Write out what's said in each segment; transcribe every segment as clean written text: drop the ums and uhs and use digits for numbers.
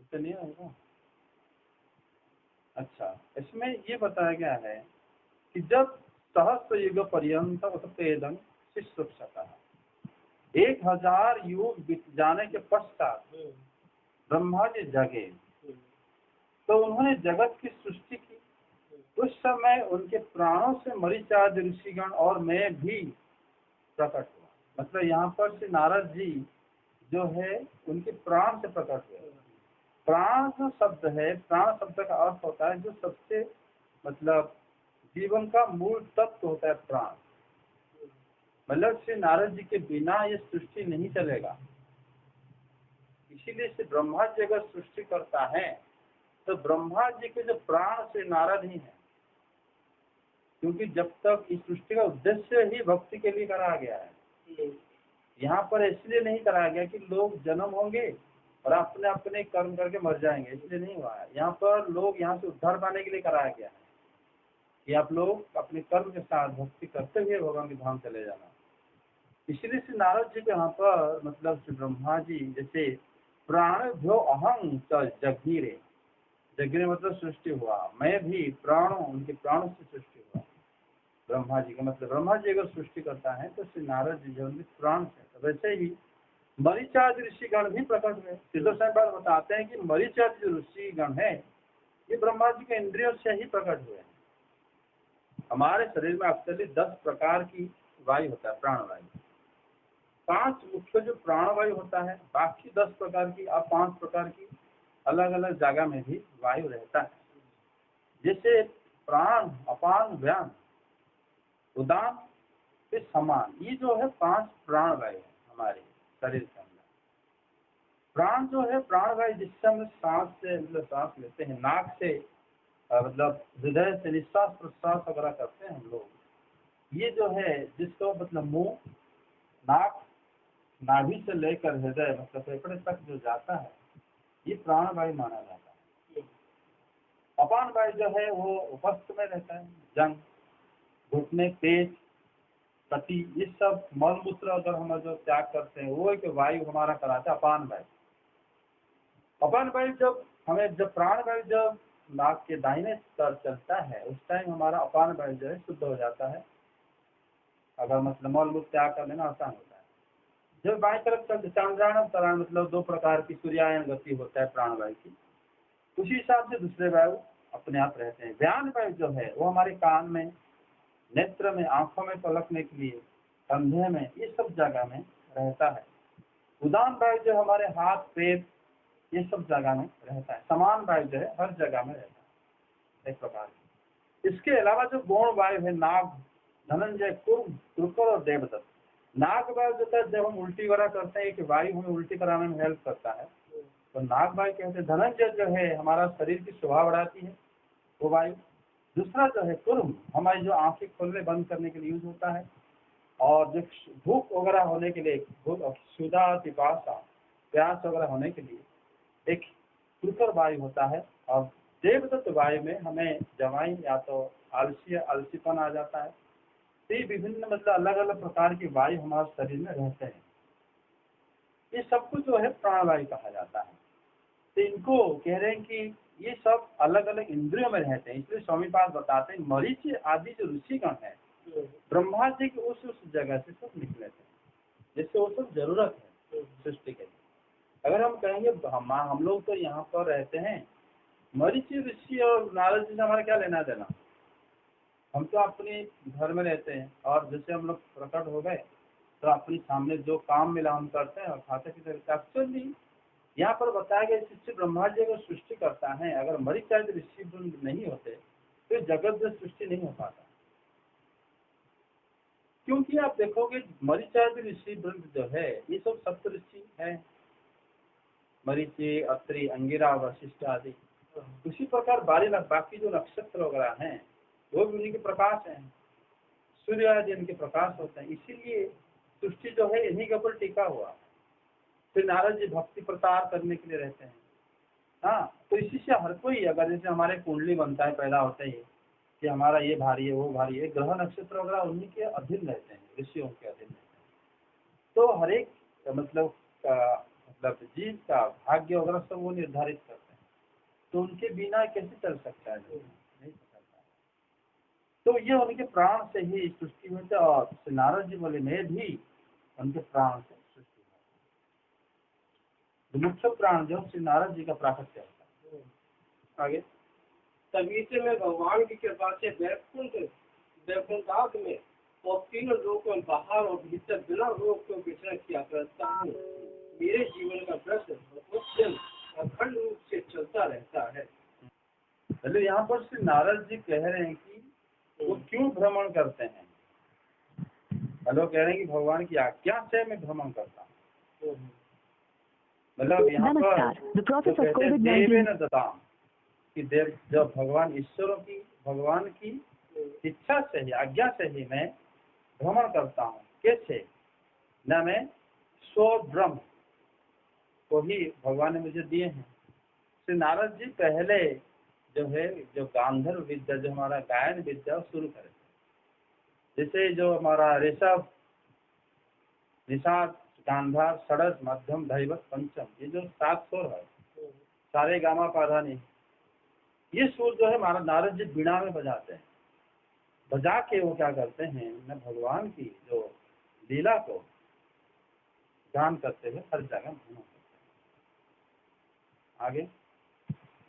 उससे नहीं होगा। अच्छा, इसमें ये बताया गया है कि जब सहस्त्र युग पर्यंत उत्पेदन शिष्य 1000 युग बीत जाने के पश्चात ब्रह्मा जी जगे तो उन्होंने जगत की सृष्टि की। उस समय उनके प्राणों से मरीचादि ऋषिगण और मैं भी प्रकट हुआ। मतलब यहाँ पर श्री नारद जी जो है उनके प्राण से प्रकट हुए। प्राण जो शब्द है, प्राण शब्द का अर्थ होता है जो सबसे मतलब जीवन का मूल तत्व होता है प्राण। मतलब श्री नारद जी के बिना ये सृष्टि नहीं चलेगा। इसीलिए श्री ब्रह्मा जी अगर सृष्टि करता है तो ब्रह्मा जी के जो प्राण श्री नारद ही है, क्योंकि जब तक इस सृष्टि का उद्देश्य ही भक्ति के लिए कराया गया है। यहाँ पर इसलिए नहीं कराया गया कि लोग जन्म होंगे और अपने अपने कर्म करके मर जाएंगे, इसलिए नहीं हुआ है। यहाँ पर लोग यहाँ से उद्धार पाने के लिए कराया गया है कि आप लोग अपने कर्म के साथ भक्ति करते हुए भगवान के धाम चले जाना। इसलिए श्री नारद जी के यहाँ पर मतलब श्री ब्रह्मा जी जैसे प्राण भ्यो अहं जगीरे, जगीरे मतलब सृष्टि हुआ, मैं भी प्राणों उनके प्राणों से सृष्टि हुआ ब्रह्मा जी का। मतलब ब्रह्मा जी अगर सृष्टि करता है तो श्री नारद जी जो उनके प्राण से, तो वैसे ही मरीचादि ऋषिगण भी प्रकट हुए। सिद्धो साहब बताते हैं कि मरीचादि जो ऋषिगण है ये ब्रह्मा जी के इंद्रियों से ही प्रकट हुए हैं। हमारे शरीर में एक्चुअली 10 प्रकार की वायु होता है, प्राणवायु। 5 मुख्य जो प्राणवायु होता है, बाकी 10 प्रकार की और 5 प्रकार की अलग अलग जगह में भी वायु रहता है। जैसे प्राण, अपान, व्यान, उदान, फिर समान, ये जो है 5 प्राणवायु है हमारे शरीर के अंदर। प्राण जो है प्राणवायु जिससे हम सांस से मतलब सांस लेते हैं, नाक से मतलब हृदय से निश्वास प्रश्वास वगैरह करते हैं हम लोग, ये जो है जिसको मतलब मुंह, नाक, नाभि से लेकर हृदय मतलब फेफड़े तक जो जाता है ये प्राणवायु माना जाता है। अपान वायु जो है वो उपस्थ में रहता है, जंग, घुटने, पेट, कटी, ये सब मल मूत्र अगर हम जो त्याग करते हैं वो एक वायु हमारा कराता है अपान वायु। अपान वायु जब प्राण वायु जब नाक के दाहिने तरफ चलता है उस टाइम हमारा अपान वायु जो है शुद्ध हो जाता है। अगर मतलब मल मूत्र त्याग कर लेना आसान होता है। जब बाएं तरफ चलते चांद्रायण तरायण मतलब 2 प्रकार की सूर्यायन गति होता है प्राणवायु की, उसी हिसाब से दूसरे वायु अपने आप रहते हैं। व्यान वायु जो है वो हमारे कान में, नेत्र में, आंखों में पलकने के लिए, कंधे में, ये सब जगह में रहता है। उदान वायु जो हमारे हाथ, पैर, ये सब जगह में रहता है। समान वायु जो है हर जगह में रहता है एक प्रकार की। इसके अलावा जो गौण वायु है, नाग, धनंजय, कुर्म, त्रुकर और देवदत्त। नाग वायु जो है जब हम उल्टी वगैरह करते हैं कि वायु हमें उल्टी कराने में हेल्प करता है तो नाग वायु कहते हैं। धनंजय जो है हमारा शरीर की शोभा बढ़ाती है वो वायु। दूसरा जो है कुर्म, हमारी जो आंखें खोलने बंद करने के लिए यूज होता है। और जो भूख वगैरह होने के लिए, क्षुधा, पिपासा, प्यास वगैरह होने के लिए एक त्रुकर वायु होता है। और देवदत्त वायु में हमें जवाई या तो आलसीपन आ जाता है। तो ये विभिन्न मतलब अलग अलग प्रकार की वायु हमारे शरीर में रहते हैं। ये सब कुछ जो है प्राणवायु कहा जाता है। तो इनको कह रहे हैं कि ये सब अलग अलग इंद्रियों में रहते हैं। इसलिए स्वामी पाद बताते हैं मरीचि आदि जो ऋषिगण है ब्रह्मा जी के उस जगह से सब निकले थे जिससे वो सब जरूरत है सृष्टि के लिए। अगर हम कहेंगे हम लोग तो यहाँ पर रहते हैं, मरीचि ऋषि और नारद जी से हमारा क्या लेना देना, हम तो अपने घर में रहते हैं और जैसे हम लोग प्रकट हो गए तो अपने सामने जो काम मिला हम करते हैं और खाते पीते। एक्चुअली यहाँ पर बताया गया शिष्य ब्रह्मा जी अगर सृष्टि करता है, अगर मरीचादि ऋषि वृंद नहीं होते तो जगत में सृष्टि नहीं हो पाता। क्योंकि आप देखोगे मरीचादि ऋषि वृंद जो है ये सब सप्त ऋषि है, मरीचि, अत्रि, अंगिरा, वशिष्ठ आदि। उसी प्रकार बाकी जो नक्षत्र वगैरह हैं वो भी उन्हीं के प्रकाश हैं, सूर्य आदि इनके प्रकाश होते हैं। इसीलिए सृष्टि जो है इन्हीं के ऊपर टिका हुआ। फिर नारद जी भक्ति प्रचार करने के लिए रहते हैं। हाँ, तो इसी से हर कोई अगर जैसे हमारे कुंडली बनता है पैदा होते ही कि हमारा ये भारी है वो भारी है, ग्रह नक्षत्र वगैरह उन्हीं के अधीन रहते हैं, ऋषियों के अधीन रहते हैं। तो हर एक मतलब मतलब जीव का भाग्य वगैरह सब वो निर्धारित करते हैं, तो उनके बिना कैसे चल सकता है, नहीं सकता। तो ये उनके प्राण से ही सृष्टि हुई थी, और नारद जी बोले मैं भी उनके प्राण से सृष्टि हुआ। मुख्य प्राण जो श्री नारद जी का प्राकट्य होता है। आगे तभी से मैं भगवान की कृपा से वैकुंठाग में और तीनों लोक में बाहर और भीतर बिना रोक को विचरण किया करता हूँ। मेरे जीवन का प्रश्न अखंड रूप से चलता रहता है। पहले यहाँ पर श्री नारद जी कह रहे हैं कि वो क्यों भ्रमण करते हैं। लोग कह रहे हैं कि भगवान की आज्ञा से मैं भ्रमण करता हूँ। मतलब यहाँ पर देवेन दत्ताम कि देव जब भगवान की इच्छा से ही, आज्ञा से ही मैं भ्रमण करता हूँ। कैसे न मैं स्वब्रह्म को ही भगवान ने मुझे दिए हैं। श्री नारद जी पहले जो है जो गांधर्व विद्या, जो हमारा गायन विद्या शुरू करे, जैसे जो हमारा ऋषभ, निषाद, गांधार, षडज, मध्यम, धैवत, पंचम, ये जो 7 स्वर है, सारे गामा पाधानी, ये सुर जो है हमारा नारद जी बीणा में बजाते हैं। बजा के वो क्या करते हैं न भगवान की जो लीला को गान करते हुए हर जगह भ्रमण करते हैं। आगे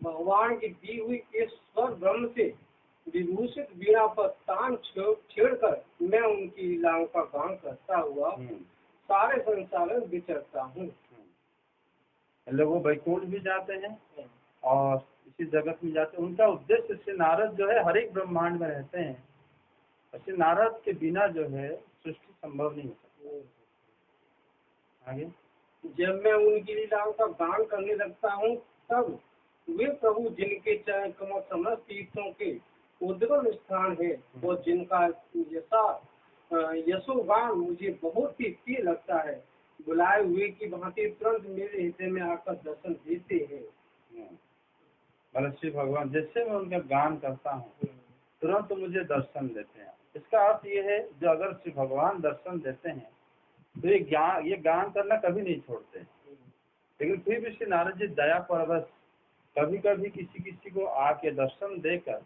भगवान की दी हुई इस स्वर ब्रह्म से विभूषित बीणा पर तान छेड़कर मैं उनकी लीलाओं का गान करता हुआ सारे संसार में विचरता हूँ। लोग वैकुंठ भी जाते हैं और इसी जगत में जाते हैं। उनका उद्देश्य श्री नारद जो है हर एक ब्रह्मांड में रहते हैं। श्री नारद के बिना जो है सृष्टि संभव नहीं हो सकती। आगे जब मैं उनकी लीलाओं का गान करने लगता हूँ तब वे प्रभु जिनके चरण कमल समस्त तीर्थों के उद्गम स्थान है और जिनका यशोगान मुझे बहुत ही प्रिय लगता है, बुलाए हुए की भांति तुरंत मेरे हृदय में आकर दर्शन देते हैं। मतलब श्री भगवान जैसे मैं उनका गान करता हूँ तुरंत मुझे दर्शन देते हैं। इसका अर्थ ये है जो अगर श्री भगवान दर्शन देते हैं तो ये गान करना कभी नहीं छोड़ते। लेकिन फिर भी श्री नारद जी दया परवश कभी कभी किसी को आके दर्शन देकर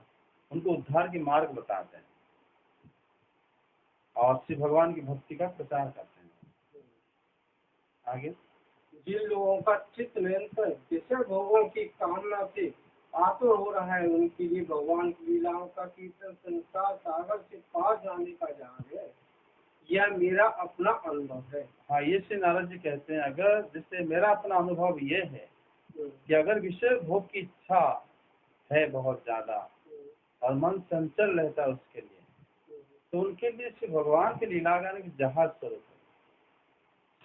उनको उद्धार की मार्ग बताते हैं और श्री भगवान की भक्ति का प्रचार करते हैं। आगे जिन लोगों का चित्त निरंतर विषय भोगों की कामना से आतुर हो रहा है उनके लिए भगवान की लीलाओं का कीर्तन संसार सागर से पार जाने का जहाज है। यह मेरा अपना अनुभव है। हाँ, ये श्री नारद जी कहते हैं अगर जैसे मेरा अपना अनुभव ये है कि अगर विषय भोग की इच्छा है बहुत ज्यादा और मन चंचल रहता है उसके लिए, तो उनके लिए श्री भगवान के लीला गान की जहाज स्वरूप है।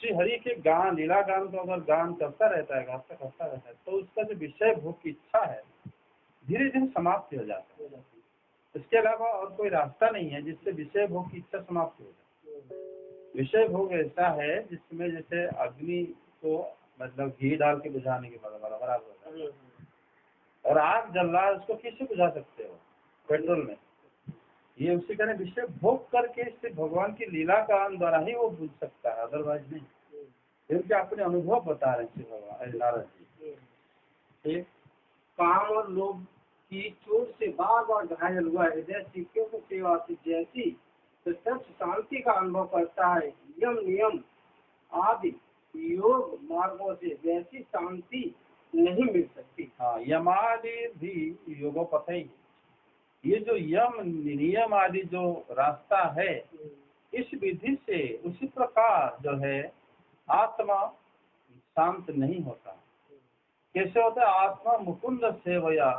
श्री हरि के गान लीला गान को अगर गान करता रहता है तो उसका जो विषय भोग की इच्छा है धीरे धीरे समाप्त हो जाता है। इसके अलावा और कोई रास्ता नहीं है जिससे विषय भोग की इच्छा समाप्त हो जाए। विषय भोग ऐसा है जिसमें जैसे अग्नि को मतलब घी डाल के बुझाने के बराबर होता है और आग जल रहा है उसको कैसे बुझा सकते हो पेट्रोल में। ये उसी तरह विषय भोग करके इससे भगवान की लीला का द्वारा ही वो बुझ सकता है, अदरवाइज नहीं। क्योंकि अपने अनुभव बता रहे हैं भगवान नारद जी। काम और लोभ की चोट से बार बार घायल हुआ हृदय सिक्कों की सेवा से जैसी प्रत्यक्ष शांति का अनुभव करता है यम नियम आदि योग मार्गों से वैसी शांति नहीं मिल सकती। हाँ, यमादि भी योगोपथ ही, ये जो यम नियम आदि जो रास्ता है इस विधि से उसी प्रकार जो है आत्मा शांत नहीं होता। कैसे होता है? आत्मा मुकुंद सेवया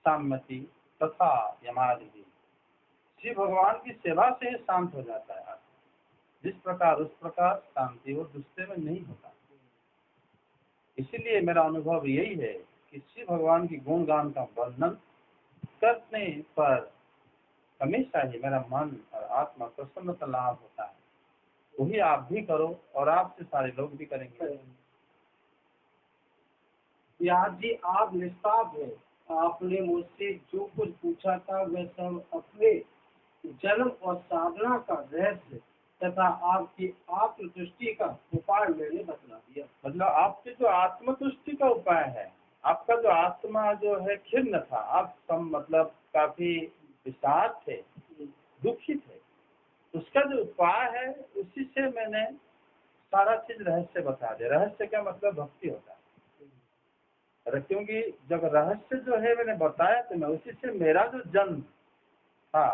साम्यति तथा यमादि, श्री भगवान की सेवा से शांत हो जाता है। जिस प्रकार उस प्रकार शांति और दूसरे में नहीं होता। इसीलिए मेरा अनुभव यही है कि श्री भगवान की गुणगान का वर्णन करने पर हमेशा ही मेरा मन और आत्मा प्रसन्नता लाभ होता है। वही आप भी करो और आपसे सारे लोग भी करेंगे। व्यास जी आप निष्पाप हैं। आपने मुझसे जो कुछ पूछा था वह सब अपने जन्म और साधना का रहस्य तथा आपकी आत्मतुष्टि का उपाय मैंने बतला दिया। मतलब आपकी जो आत्मतुष्टि का उपाय है, आपका जो आत्मा जो है खिन्न था, आप मतलब काफी विषाद थे, दुखी थे, उसका जो उपाय है उसी से मैंने सारा चीज रहस्य बता दिया। रहस्य क्या मतलब भक्ति होता है। अरे क्योंकि जब रहस्य जो है मैंने बताया तो मैं उसी से मेरा जो जन्म था,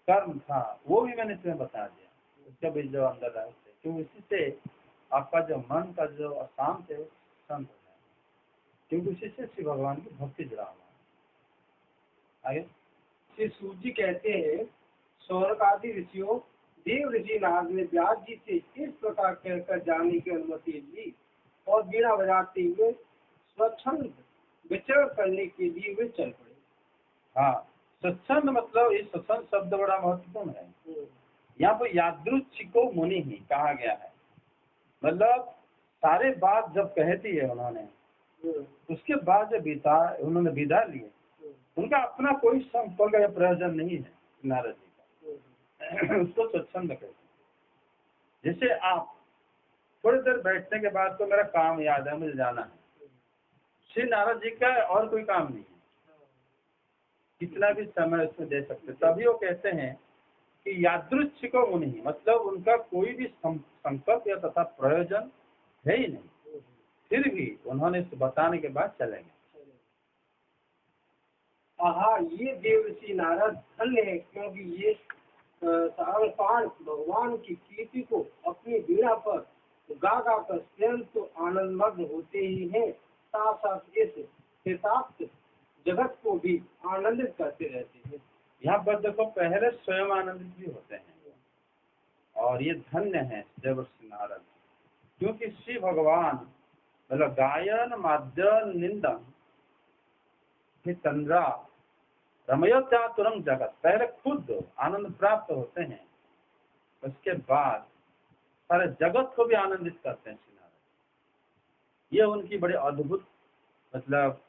कर्म था, वो भी मैंने तुम्हें बता दिया। उसका भी जो अंदर रहस्य, क्योंकि उसी से आपका जो मन का जो अशांत है वो शांत हो जाए, क्योंकि उसी से श्री भगवान की भक्ति जुड़ा हुआ है। आगे श्री सूत जी कहते हैं, सौनक आदि ऋषियों, देव ऋषि नारद ने व्यास जी से इस प्रकार कहकर जाने की अनुमति ली और बीड़ा बजाते हुए स्वच्छंद विचरण करने के लिए वे चल पड़े। हाँ, सत्संग मतलब इस सत्संग शब्द बड़ा महत्वपूर्ण है। यहाँ पर यादृच्छिको मुनि ही कहा गया है, मतलब सारे बात जब कहती है उन्होंने, उसके बाद जब उन्होंने विदा लिए, उनका अपना कोई संपर्क या प्रयोजन नहीं है नारद जी का। उसको सत्संग कहते हैं। जैसे आप थोड़ी देर बैठने के बाद तो मेरा काम याद है, मुझे जाना है, श्री नारद जी का और कोई काम नहीं है, कितना भी समय उसमें दे सकते। तभी वो कहते हैं कि यादृच्छिको मुनि, मतलब उनका कोई भी संकल्प या तथा प्रयोजन है ही नहीं, फिर भी उन्होंने इसे बताने के बाद चलेंगे। आहा, ये देव ऋषि नारद धन्य है, क्योंकि ये सारंगपाण भगवान की कीर्ति को अपनी वीणा पर गा गा कर स्वयं तो आनंद मग्न होते ही हैं, साथ साथ इस हिताप्त जगत को भी आनंदित करते रहते हैं। यहाँ पर देखो, पहले स्वयं आनंदित भी होते हैं, और ये धन्य है देवर्षि नारद, क्योंकि श्री भगवान मतलब गायन माद्य निंदन तंद्रा रमयोत्यातुरंग जगत, पहले खुद आनंद प्राप्त होते हैं, उसके बाद सारे जगत को भी आनंदित करते हैं श्री नारद। ये उनकी बड़ी अद्भुत मतलब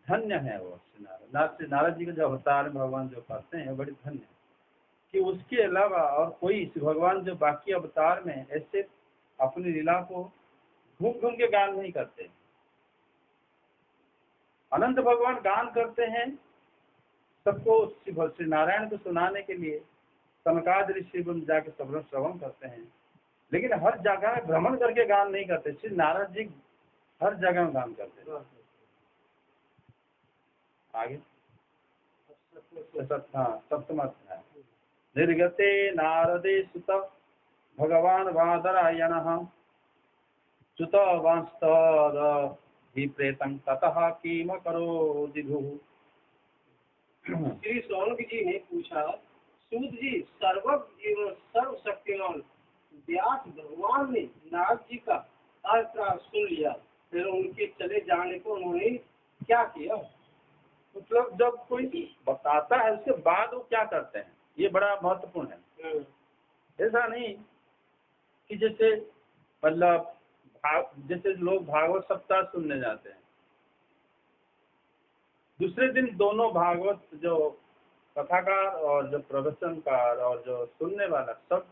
धन्य है वो श्री नारद जी के जो अवतार भगवान जो करते हैं बड़ी धन्य है, कि उसके अलावा और कोई भगवान जो बाकी अवतार में ऐसे अपनी लीला को घूम घूम के गान नहीं करते। अनंत भगवान गान करते हैं सबको, श्री नारायण को सुनाने के लिए सनकादि ऋषि जाके सब श्रवण करते हैं, लेकिन हर जगह भ्रमण करके गान नहीं करते। श्री नारद जी हर जगह गान करते हैं। आगे सप्तम अध्याय। निर्गते नारदे सुत भगवान वादरायणः च्युत वांस्तद विप्रेतं ततः किम करो दिभुः। श्री सौनक जी ने पूछा, सूत जी, सर्वज्ञ एवं सर्वशक्तिमान व्यास भगवान ने नारद जी का अर्थात सुन लिया, फिर उनके चले जाने को उन्होंने क्या किया? मतलब जब कोई बताता है उसके बाद वो क्या करते हैं, ये बड़ा महत्वपूर्ण है। ऐसा नहीं कि जैसे मतलब जैसे लोग भागवत सप्ताह सुनने जाते हैं, दूसरे दिन दोनों भागवत जो कथाकार और जो प्रवचनकार और जो सुनने वाला सब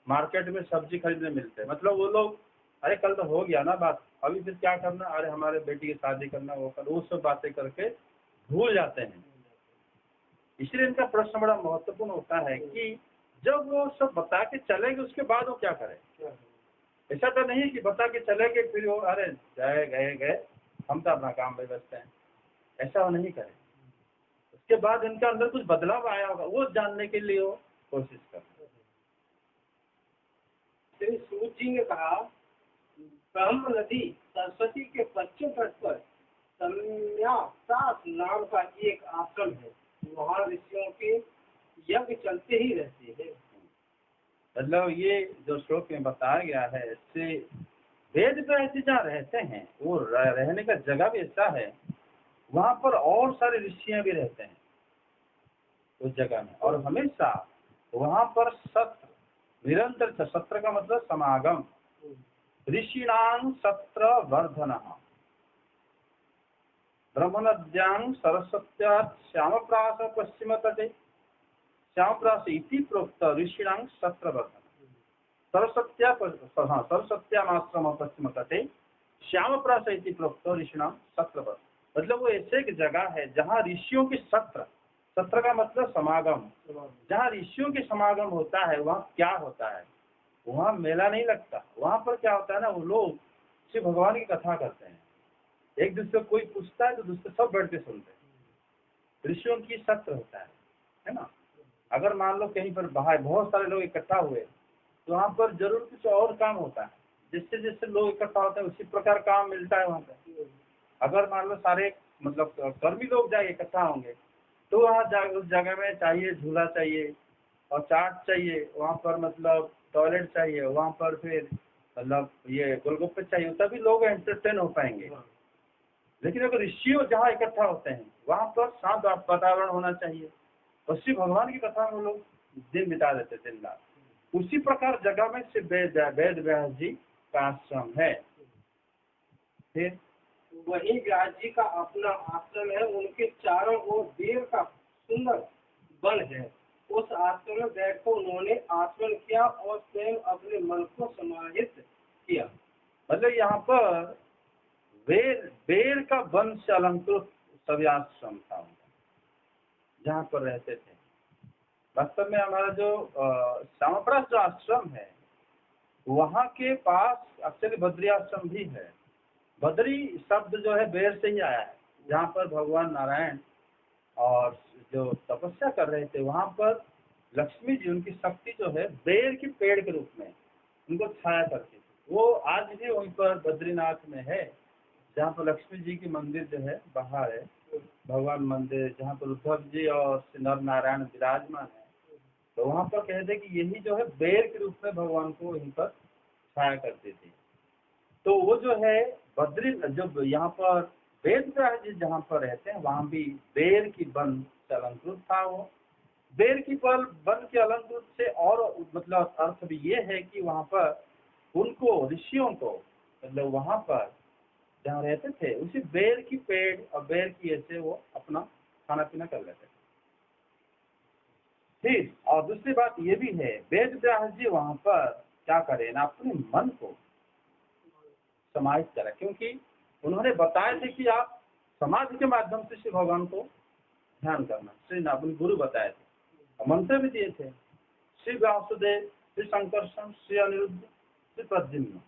मार्केट में सब्जी खरीदने मिलते हैं। मतलब वो लोग, अरे कल तो हो गया ना बात, अभी फिर क्या करना, अरे हमारे बेटी की शादी करना, वो सब बातें करके भूल जाते हैं। इसलिए इनका प्रश्न बड़ा महत्वपूर्ण होता है कि जब वो सब बता के चलेंगे उसके बाद वो क्या करें। ऐसा तो नहीं कि बता के चले गए फिर वो अरे गए हम तो अपना काम में व्यस्त हैं, ऐसा वो नहीं करें। उसके बाद इनका अंदर कुछ बदलाव आया होगा, वो जानने के लिए वो कोशिश करें। श्री सूत जी ने कहा, ब्रह्म नदी सरस्वती के पश्चिम तट पर सम्यासास नाम का एक आश्रम है, वहाँ ऋषियों के यज्ञ चलते ही रहते हैं। मतलब ये जो श्लोक में बताया गया है, इससे वेद पे ऐसे जहाँ रहते हैं वो रहने का जगह भी ऐसा है, वहाँ पर और सारे ऋषियाँ भी रहते हैं उस जगह में, और हमेशा वहाँ पर सत्र निरंतर, सत्र का मतलब समागम, ऋषिणां सत्र वर्धनः ब्रह्मनद्यां सरस्वत्यात् श्यामप्रास पश्चिम तटे श्यामप्रास इति प्रोक्त ऋषिणां सत्र वर्धनः। सरस्वत्यामाश्रम पश्चिम तटे श्याम प्रास इति प्रोक्त ऋषिणाम सत्र। मतलब वो ऐसे एक जगह है जहाँ ऋषियों की सत्र, सत्र का मतलब समागम, जहाँ ऋषियों के समागम होता है वहाँ क्या होता है, वहाँ मेला नहीं लगता। वहाँ पर क्या होता है ना, वो लोग श्री भगवान की कथा करते हैं, एक दूसरे कोई पूछता है तो दूसरे सब बैठ के सुनते हैं। ऋषियों की सत्र होता है ना। अगर मान लो कहीं पर बाहर बहुत सारे लोग इकट्ठा हुए तो वहाँ पर जरूर कुछ और काम होता है, जिससे जिससे लोग इकट्ठा होते हैं उसी प्रकार काम मिलता है वहाँ पे। अगर मान लो सारे मतलब कर्मी लोग जाए इकट्ठा होंगे तो वहाँ उस जगह में चाहिए झूला चाहिए और चाट चाहिए, वहाँ पर मतलब टॉयलेट चाहिए, वहाँ पर फिर मतलब ये गोलगप्पे चाहिए, तभी लोग एंटरटेन हो पाएंगे। लेकिन अगर ऋषियों जहाँ इकट्ठा होते हैं वहाँ पर शांत वातावरण होना चाहिए, और श्री भगवान की कथा में लोग दिन बिता देते दिन रात। उसी प्रकार जगह में श्री वेद व्यास जी का आश्रम है। फिर वही व्यास जी का अपना आश्रम है, उनके चारों ओर बेर का सुंदर वन है। उस आश्रम में बैठकर उन्होंने आचमन किया और स्वयं अपने मन को समाहित किया। मतलब यहाँ पर बेर का वन से अलंकृत सभी आश्रम था जहाँ पर रहते थे। वास्तव में हमारा जो श्यामप्रास जो आश्रम है वहाँ के पास एक्चुअली बद्री आश्रम भी है। बद्री शब्द जो है बेर से ही आया है, जहाँ पर भगवान नारायण और जो तपस्या कर रहे थे वहाँ पर लक्ष्मी जी उनकी शक्ति जो है बेर के पेड़ के रूप में उनको छाया करती थी। वो आज भी वहीं पर बद्रीनाथ में है, जहाँ पर लक्ष्मी जी की मंदिर जो है बाहर है, भगवान मंदिर, जहाँ पर उद्धव जी और नर नारायण विराजमान है। तो वहाँ पर कहते हैं कि यही जो है बेर के रूप में भगवान को वहीं पर छाया करती थी। तो वो जो है बद्री जो यहाँ पर वेद व्यास जी जहाँ पर रहते हैं वहाँ भी बेर की वन से अलंकृत था। वो बेर की वन के अलंकृत से और मतलब अर्थ भी ये है कि वहाँ पर उनको ऋषियों को मतलब वहाँ पर जहाँ रहते थे उसी बेर की पेड़ और बेर की ऐसे वो अपना खाना पीना कर लेते थे। ठीक। और दूसरी बात ये भी है वेद व्यास जी वहाँ पर क्या करें ना, अपने मन को समाहित करें, क्योंकि उन्होंने बताए थे कि आप समाधि के माध्यम से श्री भगवान को ध्यान करना। श्री अपने गुरु बताए थे और मंत्र भी दिए थे, श्री वासुदेव, श्री संकर्षण, श्री अनिरुद्ध, श्री प्रद्युम्न,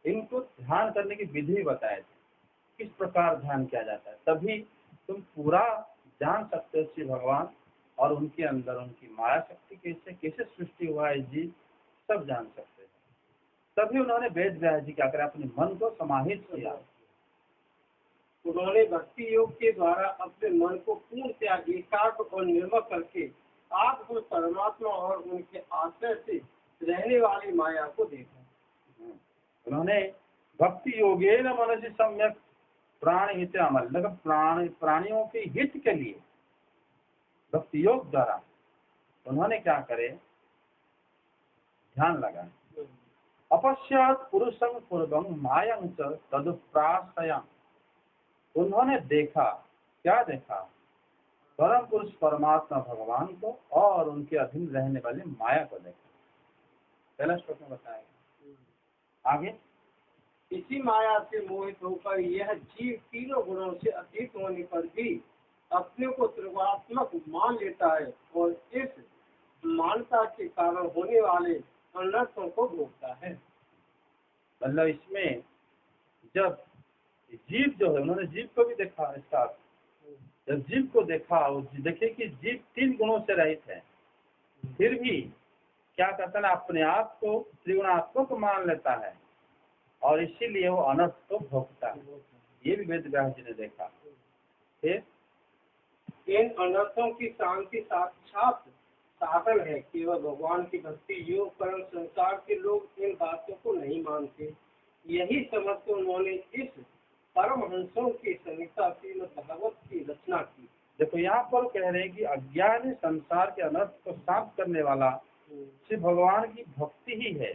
इनको ध्यान करने की विधि बताए थे, किस प्रकार ध्यान किया जाता है। तभी तुम पूरा जान सकते हो श्री भगवान और उनके अंदर उनकी माया शक्ति कैसे कैसे सृष्टि हुआ है जी, सब जान सकते हैं। तभी उन्होंने वेद व्यास जी क्या करा, अपने मन को समाहित किया। उन्होंने भक्ति योग के द्वारा अपने मन को पूर्णतया एकाग्र और निर्मल करके आत्म परमात्मा और उनके आश्रय से रहने वाली माया को देखा। उन्होंने भक्ति योगे न मनसी सम्यक प्राण हित अमल, मतलब प्राणियों के हित के लिए भक्ति योग द्वारा उन्होंने क्या करे, ध्यान लगा। अपश्यात पुरुषं पूर्वं मायं च तदुप्राश्रयं, उन्होंने देखा, क्या देखा, परम पुरुष परमात्मा भगवान को और उनके अधीन रहने वाले माया को देखा। पहला श्लोक में बताएगा। आगे इसी माया से मोहित होकर यह जीव तीनों गुणों से अतीत होने पर भी अपने को त्रिगुणात्मक मान लेता है और इस मानता के कारण होने वाले अनर्थों को भोगता है। मतलब इसमें जब जीव जो है, उन्होंने जीव को भी देखा, इसका जब जीव को देखा, देखे कि जीव तीन गुणों से रहित है, फिर भी क्या कहता है, अपने आप को त्रिगुणात्मक मान लेता है और इसीलिए वो अनर्थ को भोगता है। ये भी वेद व्यास जी ने देखा। फिर इन अनर्थों की शांति साक्षात साधन है। केवल भगवान की भक्ति योग परम संसार के लोग इन बातों को नहीं मानते। यही समझ कर उन्होंने इस परमहंसों की संहिता श्रीमद् भागवत की रचना की। देखो यहाँ पर कह रहे हैं कि अज्ञानी संसार के अनर्थ को शांत करने वाला श्री भगवान की भक्ति ही है।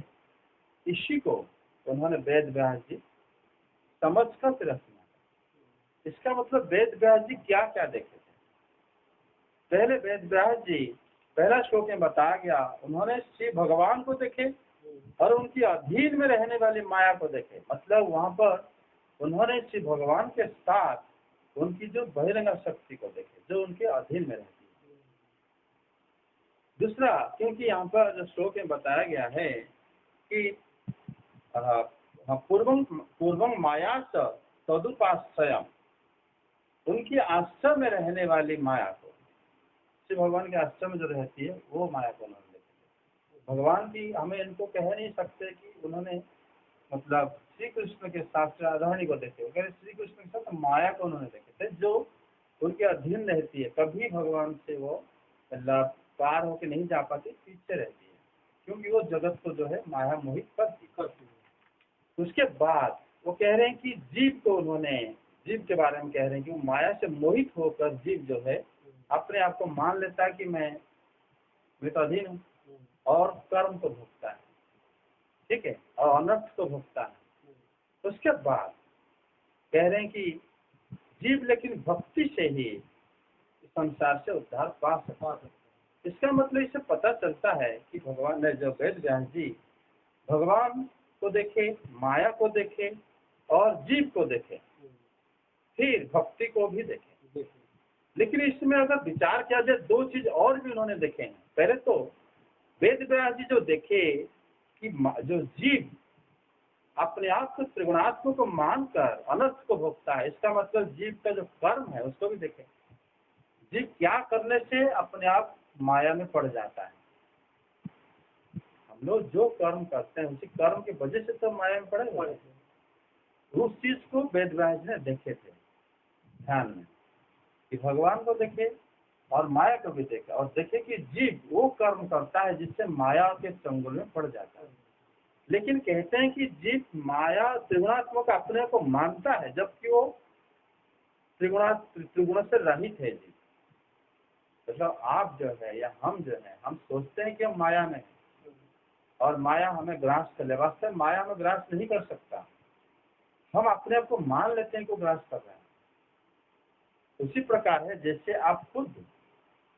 इसी को उन्होंने वेद व्यास जी समझ कर रचना। इसका मतलब वेद व्यास जी क्या क्या देखे थे। पहले वेद व्यास जी पहला श्लोक में बताया गया, उन्होंने श्री भगवान को देखे और उनकी अधीन में रहने वाली माया को देखे। मतलब वहां पर उन्होंने श्री भगवान के साथ उनकी जो बहिरंग शक्ति को देखे जो उनके अधीन में रहती है। दूसरा, क्योंकि यहाँ पर जो श्लोक में बताया गया है कि पूर्वं माया तदुपाश्रयम्, उनकी आश्रय में रहने वाली माया को, श्री भगवान के आश्रय में जो रहती है वो माया को उन्होंने देखा। भगवान की हमें इनको कह नहीं सकते कि उन्होंने मतलब श्री कृष्ण के साथ राधारानी को देखे, अगर श्री कृष्ण के साथ माया को उन्होंने देखे थे जो उनके अधीन रहती है। कभी भगवान से वो मतलब पार होके नहीं जा पाती, पीछे रहती है, क्योंकि वो जगत को जो है माया मोहित करती है। उसके बाद वो कह रहे हैं कि जीव को उन्होंने, जीव के बारे में कह रहे हैं कि वो माया से मोहित होकर जीव जो है अपने आप को मान लेता है कि मैं तो अधीन हूँ और कर्म को भोगता है, ठीक है, और अनर्थ को भोगता है। उसके बाद कह रहे हैं कि जीव लेकिन भक्ति से ही संसार से उद्धार पा सकता है। इसका मतलब इससे पता चलता है कि भगवान ने जो वेद व्यास जी भगवान को देखे, माया को देखे और जीव को देखे, फिर भक्ति को भी देखे। लेकिन इसमें अगर विचार किया जाए दो चीज और भी उन्होंने देखे हैं। पहले तो वेद व्यास जी जो देखे कि जो जीव अपने आप को त्रिगुणात्मक को मानकर अनर्थ को भोगता है, इसका मतलब जीव का जो कर्म है उसको भी देखे। जीव क्या करने से अपने आप माया में पड़ जाता है। हम लोग जो कर्म करते हैं उसी कर्म की वजह से तो माया में पड़े। उस चीज को वेद व्यास ने देखे थे ध्यान में, कि भगवान को देखे और माया को भी देखे, और देखे कि जीव वो कर्म करता है जिससे माया के चंगुल में पड़ जाता है। लेकिन कहते हैं कि जीव माया त्रिगुणात्मक अपने को मानता है, जबकि वो त्रिगुण से रहित है। जीव मतलब आप जो है या हम जो है, हम सोचते हैं कि हम माया में है और माया हमें ग्रास कर ले। वास्तव में माया हमें ग्रास नहीं कर सकता, हम अपने आप को मान लेते हैं कि वो ग्रास कर रहे हैं। उसी प्रकार है जैसे आप खुद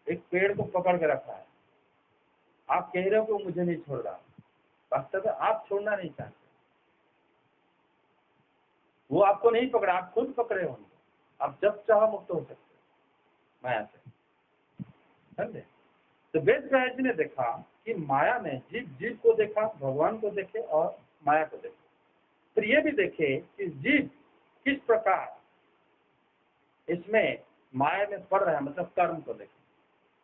एक पेड़ को पकड़ के रखा है, आप कह रहे हो कि वो मुझे नहीं छोड़ रहा, वास्तव में आप छोड़ना नहीं चाहते, वो आपको नहीं पकड़ा, आप खुद पकड़े होंगे। आप जब चाहो मुक्त हो सकते हो माया से, समझे। तो वेद व्यास जी ने देखा कि माया में जीव को देखा, भगवान को देखे और माया को देखे। फिर ये भी देखे कि जीव किस प्रकार इसमें माया में पड़ रहा है, मतलब कर्म को देखे।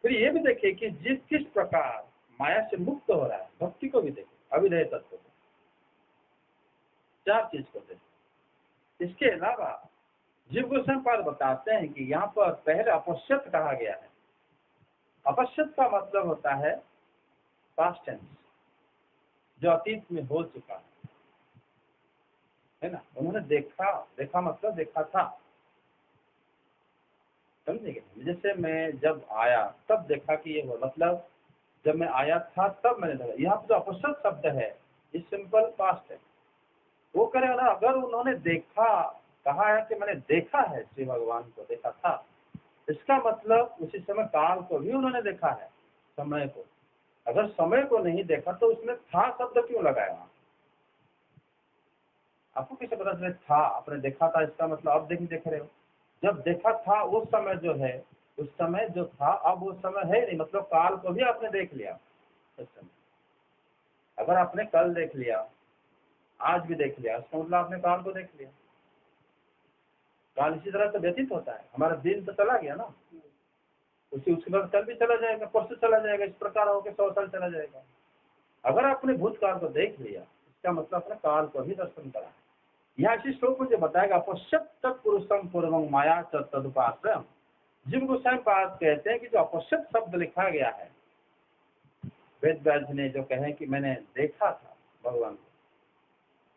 फिर ये भी देखे कि जीव किस प्रकार माया से मुक्त हो रहा है, भक्ति को भी देखे, अविधेय तत्व को, चार चीज को देखे। इसके अलावा जीव गोस्वामी पाद बताते हैं कि यहाँ पर पहले अपश्यत कहा गया है। अपश्यत का मतलब होता है पास्ट टेंस, जो अतीत में हो चुका है ना। उन्होंने देखा मतलब देखा था, समझेंगे। जैसे मैं जब आया तब देखा कि ये हुआ, मतलब जब मैं आया था तब मैंने देखा। यहाँ पर जो अपश्यत शब्द है ये सिंपल पास्ट है। वो करेगा ना, अगर उन्होंने देखा, कहा है कि मैंने देखा है श्री भगवान को, देखा था, इसका मतलब उसी समय काल को भी उन्होंने देखा है, समय को। अगर समय को नहीं देखा तो उसमें था शब्द क्यों लगाया? आपको कैसे पता चले था? आपने देखा था, इसका मतलब अब देख रहे हो। जब देखा था उस समय जो है, उस समय जो था अब वो समय है नहीं, मतलब काल को भी आपने देख लिया उस समय। अगर आपने कल देख लिया, आज भी देख लिया, इसका मतलब आपने काल को देख लिया। काल इसी तरह तो व्यतीत होता है। हमारा दिन तो चला गया ना, उसके बाद कल भी चला जाएगा, परसों चला जाएगा, इस प्रकार होकर 100 साल चला जाएगा। अगर आपने भूतकाल को देख लिया, इसका मतलब अपने काल को भी दर्शन करा। यहाँ इसी श्लोक में जो बताएगा, अपश्यत पुरुषम पूर्वं माया तदुपाश्रयम्। जिन गोस्वामी पाद कहते हैं कि जो अपश्यत शब्द लिखा गया है, वेद व्यास ने जो कहे कि मैंने देखा था भगवान को,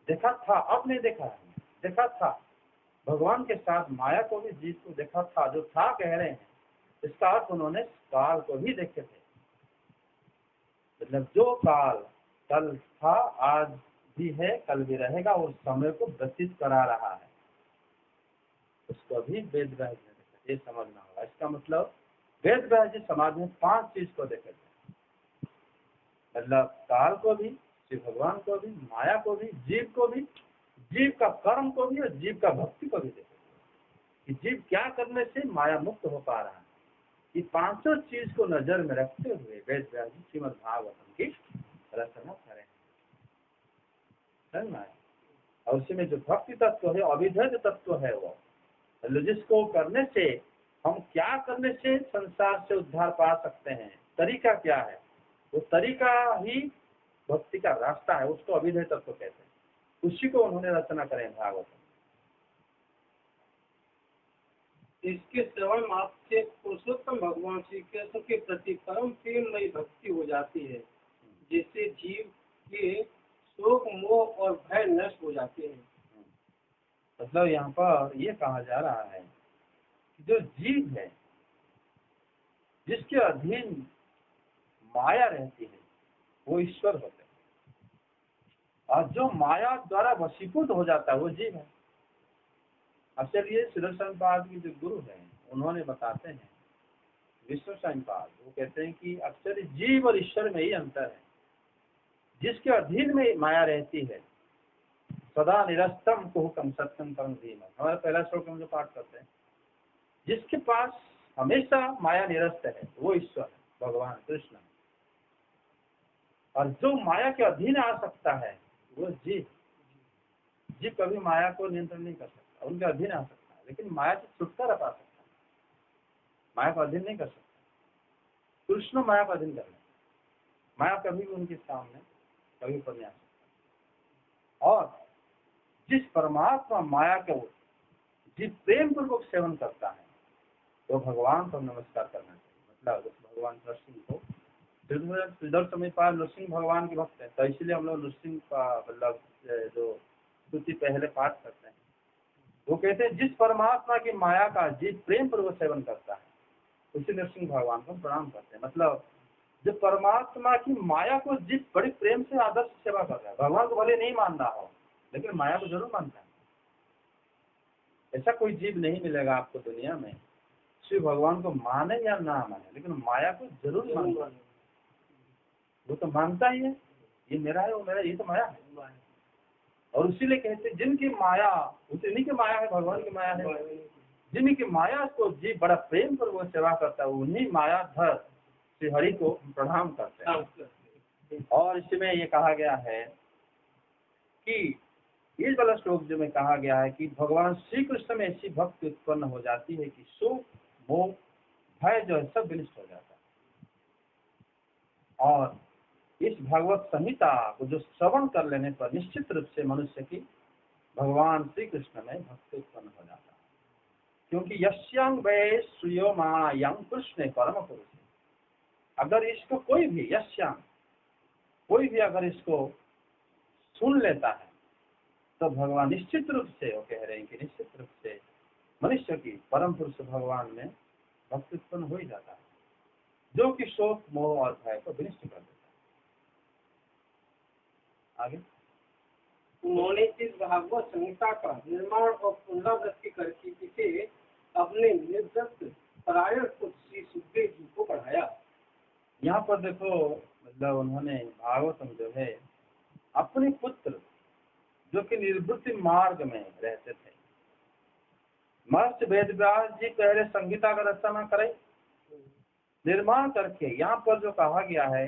देखा था, अब नहीं देखा है, देखा था भगवान के साथ माया को भी, जीव को देखा था। जो था कह रहे हैं, इसका अर्थ उन्होंने काल को भी देखे थे। मतलब जो काल कल था, आज भी है, कल भी रहेगा और समय को व्यतीत करा रहा है, उसको भी वेद व्यास ने देखा। ये समझना होगा। इसका मतलब वेद व्यास जी समाज में 5 चीज को देखे थे, मतलब काल को भी, श्री भगवान को भी, माया को भी, जीव को भी, जीव का कर्म को भी और जीव का भक्ति को भी देखो कि जीव क्या करने से माया मुक्त हो पा रहा है। ये पांचों चीज को नजर में रखते हुए वेद व्यास जी श्रीमद् भागवतम की रचना करें, समझ में आया? और उसी में जो भक्ति तत्व है, अविधेय तत्व है, वो जिसको करने से हम क्या करने से संसार से उद्धार पा सकते हैं, तरीका क्या है, वो तरीका ही भक्ति का रास्ता है, उसको अविधेय तत्व कहते हैं। उसी को उन्होंने रचना करें भागवत। इसके श्रवण मात्र से पुरुषोत्तम भगवान श्री कृष्ण के प्रति परम प्रेममयी भक्ति हो जाती है, जिससे जीव के शोक मोह और भय नष्ट हो जाते हैं। मतलब यहाँ पर ये कहा जा रहा है कि जो जीव है, जिसके अधीन माया रहती है, वो ईश्वर होते हैं, और जो माया द्वारा वशीभूत हो जाता है वो जीव है। अब चलिए सुदर्शनपाद की जो गुरु है उन्होंने बताते हैं, विष्णुशनपाद, वो कहते हैं कि अक्सर जीव और ईश्वर में ही अंतर है। जिसके अधीन में माया रहती है, सदा निरस्तम कुहुकम सत्यम परम धीमहि, हमारा पहला श्लोक हम जो पाठ करते हैं, जिसके पास हमेशा माया निरस्त है वो ईश्वर है, भगवान कृष्ण। और जो माया के अधीन आ सकता है वो जीव। जीव कभी माया को नियंत्रण नहीं कर सकता, उनके अधीन आ सकता है, लेकिन माया से छुटकारा पा सकता है, माया को अधीन नहीं कर सकता। कृष्ण माया को अधीन कर ले, माया कभी भी उनके सामने कभी ऊपर नहीं आ सकता। और जिस परमात्मा माया को जिस प्रेम पूर्वक सेवन करता है तो भगवान को नमस्कार करना चाहिए। मतलब भगवान नरसिंह को, सुदर्शनपाद नरसिंह भगवान के भक्त है, तो इसलिए हम लोग नरसिंह का मतलब जो स्तुति पहले पाठ करते हैं। वो कहते हैं जिस परमात्मा की माया का जिस प्रेम पूर्वक सेवन करता है उसी नरसिंह भगवान को प्रणाम करते हैं। मतलब जो परमात्मा की माया को जिस बड़ी प्रेम से आदर्श सेवा कर रहा है, भगवान को भले नहीं मान रहा हो लेकिन माया को जरूर मानता है। ऐसा कोई जीव नहीं मिलेगा आपको दुनिया में श्री भगवान को माने या ना माने, लेकिन माया को जरूर मानता है। वो तो मानता ही है, ये मेरा है, वो मेरा, ये तो माया है। और इसीलिए कहते हैं जिनकी माया, उन्हीं की माया है, भगवान की माया है। जिनकी माया को जीव बड़ा प्रेम पर वो सेवा करता है, उन्हीं मायाधर श्री हरि को प्रणाम करते हैं। और इसमें ये कहा गया है कि इस वाला श्लोक जो में कहा गया है कि भगवान श्री कृष्ण में ऐसी भक्ति उत्पन्न हो जाती है कि शोक मोह भय जो है सब विनष्ट हो जाता है। और इस भगवत संहिता को जो श्रवण कर लेने पर निश्चित रूप से मनुष्य की भगवान श्री कृष्ण में भक्ति उत्पन्न हो जाता है। क्योंकि यस्यांग वै श्रियो मायंग कृष्ण परम पुरुष, अगर इसको कोई भी यस्यांग कोई भी अगर इसको सुन लेता है तो भगवान निश्चित रूप से, वो कह रहे हैं कि निश्चित रूप से मनुष्य की परम पुरुष भगवान में भक्ति उत्पन्न हो ही जाता है, जो कि शोक मोह और भय को विनष्ट कर देता है। आगे उन्होंने इस भागवत संहिता का निर्माण और पुनरावृत्ति करके इसे अपने निर्दत्त परायण श्री सुखदेव जी को पढ़ाया। यहाँ पर देखो, मतलब उन्होंने भागवतम जो है अपने पुत्र जो कि निर्वृत्ति मार्ग में रहते थे, महर्षि वेदव्यास जी पहले संहिता का रचना करे, निर्माण करके यहाँ पर जो कहा गया है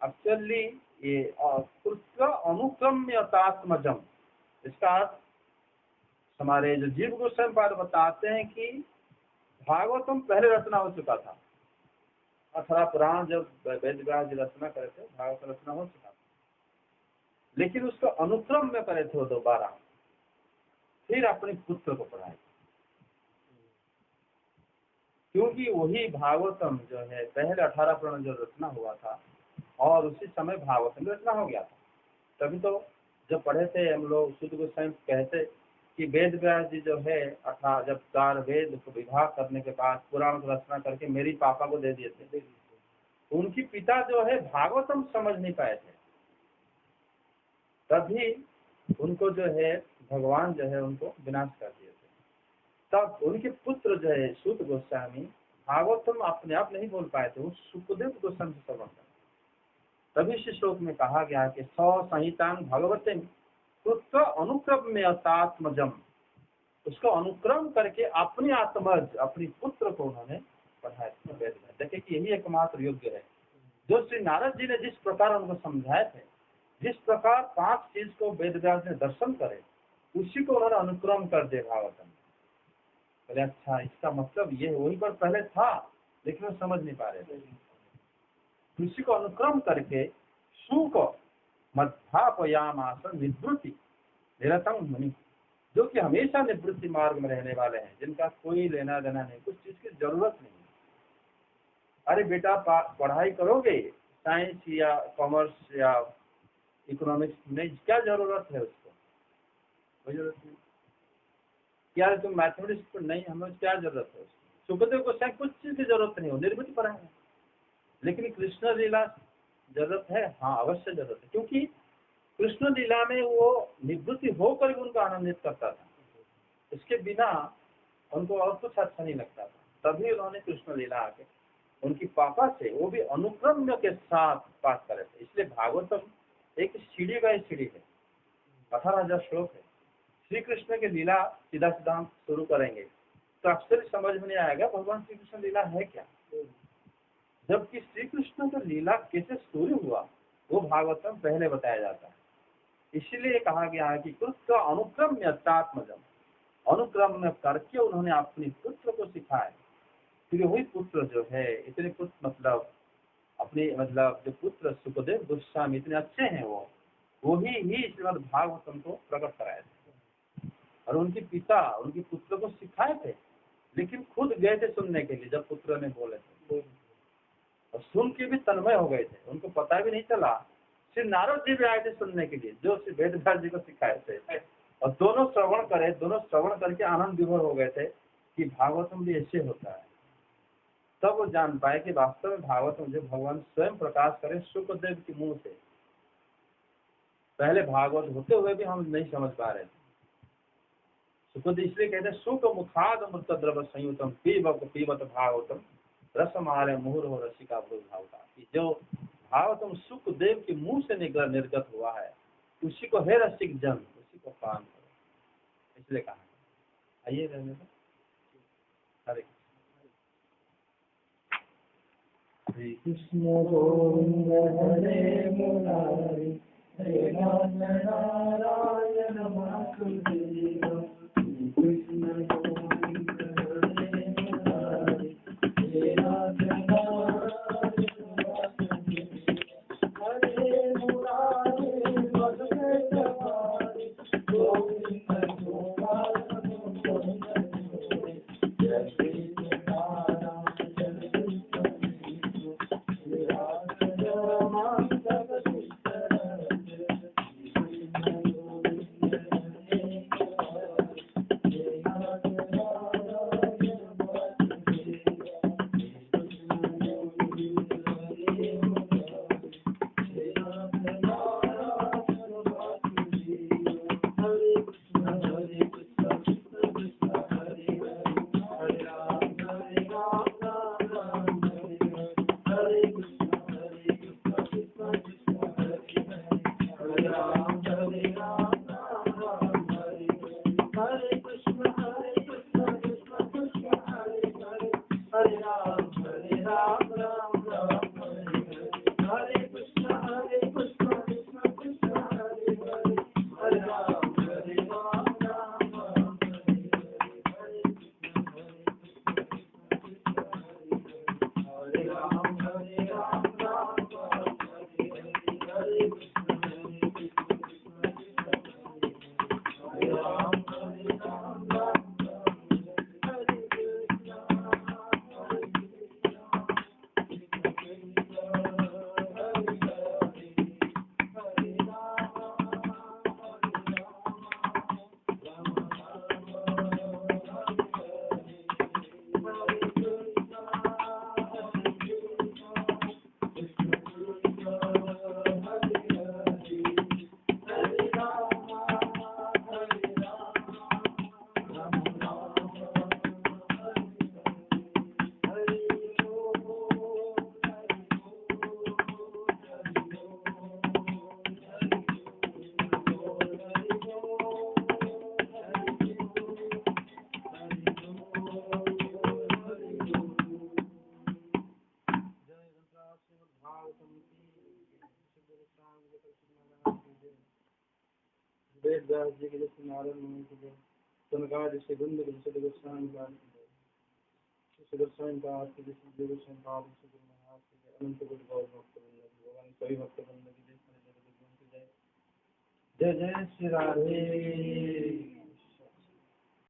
एक्चुअली ये अनुक्रम्यतात्मजम, इसका अर्थ हमारे जो जीव गोस्वामी बताते हैं कि भागवतम पहले रचना हो चुका था। 18 पुराण जब वेदव्यास जी रचना करे थे, भागवत रचना हो चुका था, लेकिन उसको अनुक्रम में करे थे दोबारा, फिर अपने पुत्र को पढ़ाए, क्योंकि वही भागवतम जो है पहले 18 पुराण जो रचना हुआ था और उसी समय भागवतम रचना हो गया था। तभी तो जब पढ़े थे हम लोग, शुद्ध गोस्वामी कहते कि वेद व्यास जी जो है जब 4 वेद को विभाग करने के बाद पुराण को रचना करके मेरी पापा को दे दिए थे, उनकी पिता जो है भागवतम समझ नहीं पाए थे, तभी उनको जो है भगवान जो है उनको विनाश कर दिए थे। तब उनके पुत्र जो है सूत गोस्वामी भागवतम अपने आप नहीं बोल पाए थे, वो सुखदेव गोस्वामी से श्रवण करते, तभी इस श्लोक में कहा गया कि सौ संहितांग भगवते कृत्वा अनुक्रम्यतात्मजम, उसको अनुक्रम करके अपनी आत्मज अपनी पुत्र को उन्होंने पढ़ाया वेद में। देखिए कि यही एकमात्र योग्य है जो श्री नारद जी ने जिस प्रकार उनको समझाए थे, जिस प्रकार 5 चीज को वेद व्यास ने दर्शन करे, उसी को उन्होंने अनुक्रम कर दिया भागवतम। बोले अच्छा इसका मतलब ये वहीं पर पहले था लेकिन वो समझ नहीं पा रहे थे, उसी को अनुक्रम करके सुख मध्यापयामास निवृत्ति निरतम मुनि, जो कि हमेशा निवृत्ति मार्ग में रहने वाले हैं, जिनका कोई लेना देना नहीं, कुछ चीज की जरूरत नहीं। अरे बेटा पढ़ाई करोगे साइंस या कॉमर्स या इकोनॉमिक्स में, क्या जरूरत है उसको, कोई जरूरत नहीं। क्या तुम मैथमेटिक्स पर नहीं, हमें क्या जरूरत है उसको। सुखदेव को शायद कुछ चीज की जरूरत नहीं हो, निर्मित पढ़ाए, लेकिन कृष्ण लीला जरूरत है, हाँ अवश्य जरूरत है, क्योंकि कृष्ण लीला में वो निवृत्ति होकर भी उनको आनंदित करता था, इसके बिना उनको और कुछ अच्छा नहीं लगता था। तभी उन्होंने कृष्ण लीला आके उनकी पापा से वो भी अनुक्रम्य के साथ पाठ करे थे। इसलिए भागवतम एक सीढ़ी बाई सीढ़ी है, 18,000 श्लोक है। श्री कृष्ण की लीला सीधा सीधा हम शुरू करेंगे तो अक्सर समझ में नहीं आएगा भगवान श्री कृष्ण लीला है क्या, जबकि श्री कृष्ण का लीला कैसे शुरू हुआ वो भागवतम पहले बताया जाता है। इसीलिए कहा गया है कि कृष्ण अनुक्रम्य तात्मजम, अनुक्रम में करके उन्होंने अपने पुत्र को सिखाया। फिर वही पुत्र जो है, इतने पुत्र मतलब अपने मतलब जो पुत्र सुखदेव गोस्वामी इतने अच्छे हैं, वो ही श्रीमद् भागवतम को प्रकट कराए थे और उनके पिता उनके पुत्र को सिखाए थे, लेकिन खुद गए थे सुनने के लिए जब पुत्र ने बोले थे, और सुन के भी तन्मय हो गए थे, उनको पता भी नहीं चला। श्री नारद जी भी आए थे सुनने के लिए जो श्री वेदव्यास जी को सिखाए थे, और दोनों श्रवण करके आनंद विभोर हो गए थे कि भागवतम भी ऐसे होता है। तब वो जान पाए कि वास्तव में भागवतम जो भगवान स्वयं प्रकाश करें सुखदेव के मुंह से, पहले भागवत होते हुए भी हम नहीं समझ पा रहे थे। सुखदेव इसलिए कहते हैं सुख मुखाद अमृत द्रव संयुतम पीबत भागवतम रसमालय मुहुर्हो रसिका भावता, कि जो भागवतम सुखदेव के मुंह से निर्गत हुआ है उसी को हे रसिक जन, उसी को पान करो, इसलिए कहा। आइए रहने दो। हरे श्री कृष्ण गोविंद हरे मुरारी, हरे नारायण नारायण वासुदेव, कृष्ण गोविंद हरे मुरारी, हरे नारायण हरे मुरारी वासुदेव, गोविंद वेद व्यास जी के जैसे नारायण मुनि की जय, सनकादिक जैसे गुंद के जैसे गोस्वामी का जैसे गोस्वामी का आपके जैसे जय गोस्वामी का जैसे गुरु महाराज की जय, अनंत कोटि गौर भक्त वृंद की भगवान सभी भक्त वृंद की जय, जय जय श्री राधे।